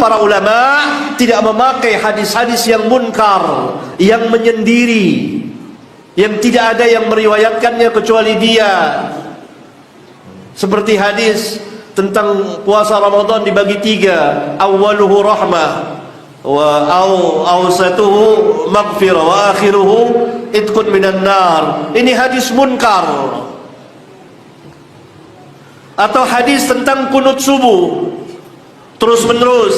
para ulama tidak memakai hadis-hadis yang munkar, yang menyendiri, yang tidak ada yang meriwayatkannya kecuali dia. Seperti hadis tentang puasa Ramadan dibagi tiga, awwaluhu rahmah, wa awsatuhu maghfirah, wa akhiruhu itqun minan nar. Ini hadis munkar. Atau hadis tentang kunut subuh terus menerus.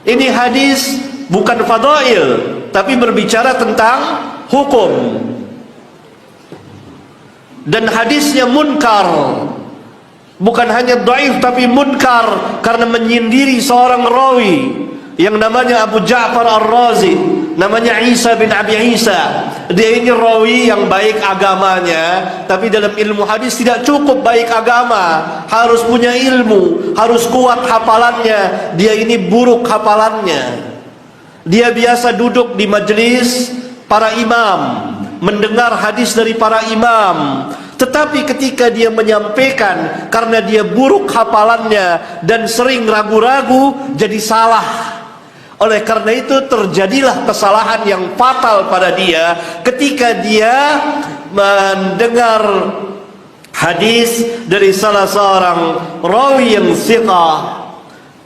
Ini hadis bukan fadail, tapi berbicara tentang hukum. Dan hadisnya munkar, bukan hanya dhaif tapi munkar karena menyindiri seorang rawi yang namanya Abu Ja'far Ar-Razi, namanya Isa bin Abi Isa. Dia ini rawi yang baik agamanya, tapi dalam ilmu hadis tidak cukup baik agama, harus punya ilmu, harus kuat hafalannya. Dia ini buruk hafalannya. Dia biasa duduk di majelis para imam, mendengar hadis dari para imam, tetapi ketika dia menyampaikan, karena dia buruk hafalannya dan sering ragu-ragu, jadi salah. Oleh karena itu terjadilah kesalahan yang fatal pada dia ketika dia mendengar hadis dari salah seorang rawi yang thiqah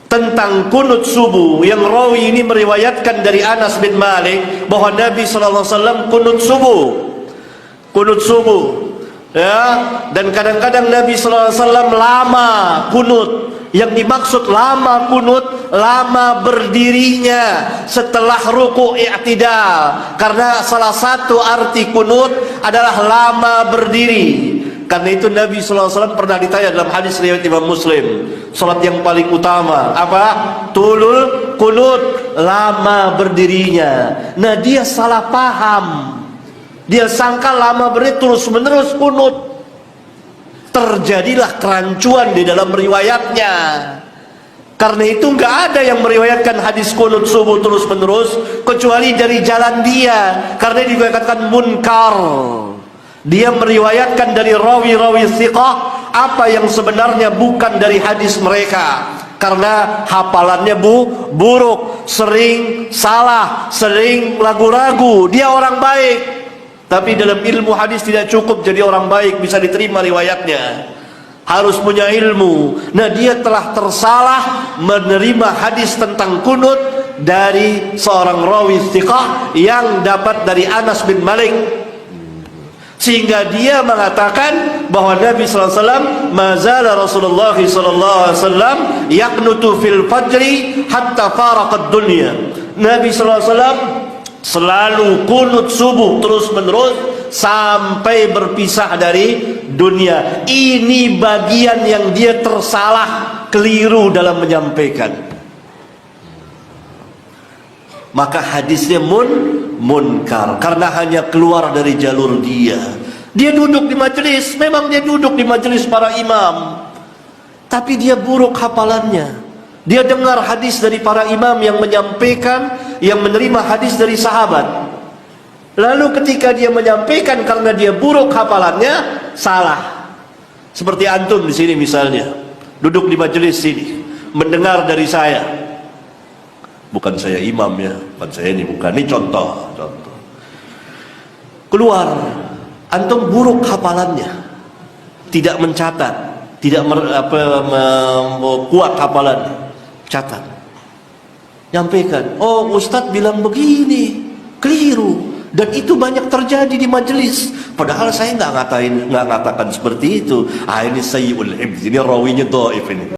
tentang kunut subuh, yang rawi ini meriwayatkan dari Anas bin Malik bahwa Nabi SAW kunut subuh, ya. Dan kadang-kadang Nabi SAW lama kunut. Yang dimaksud lama kunut, lama berdirinya setelah ruku' i'tidal. Karena salah satu arti kunut adalah lama berdiri. Karena itu Nabi SAW pernah ditanya dalam hadis riwayat Imam Muslim, salat yang paling utama apa? Tulul kunut, lama berdirinya. Nah, dia salah paham. Dia sangka lama berdiri terus menerus kunut. Terjadilah kerancuan di dalam riwayatnya. Karena itu nggak ada yang meriwayatkan hadis kunut subuh terus menerus kecuali dari jalan dia, karena dikatakan munkar. Dia meriwayatkan dari rawi-rawi thiqah apa yang sebenarnya bukan dari hadis mereka, karena hafalannya buruk, sering salah, sering ragu-ragu. Dia orang baik, tapi dalam ilmu hadis tidak cukup jadi orang baik bisa diterima riwayatnya, harus punya ilmu. Nah, dia telah tersalah menerima hadis tentang kunut dari seorang rawi thiqah yang dapat dari Anas bin Malik, sehingga dia mengatakan bahwa Nabi SAW mazala Rasulullah SAW yaqnutu fil fajri hatta faraqad dunya. Nabi SAW selalu kunut subuh terus menerus sampai berpisah dari dunia. Ini bagian yang dia tersalah, keliru dalam menyampaikan. Maka hadisnya munkar karena hanya keluar dari jalur dia. Dia duduk di majelis, memang dia duduk di majelis para imam, tapi dia buruk hafalannya. Dia dengar hadis dari para imam yang menyampaikan, yang menerima hadis dari sahabat. Lalu ketika dia menyampaikan karena dia buruk hafalannya, salah. Seperti antum di sini misalnya, duduk di majelis sini, mendengar dari saya. Bukan saya imam ya, bukan saya ini, bukan. Ini contoh. Keluar, antum buruk hafalannya, tidak mencatat, tidak kuat hafalannya. Catat, nyampaikan, oh Ustadz bilang begini, keliru, dan itu banyak terjadi di majelis. Padahal saya nggak ngatakan seperti itu. Ini sayyul hifz, ini rawinya dhaif ini.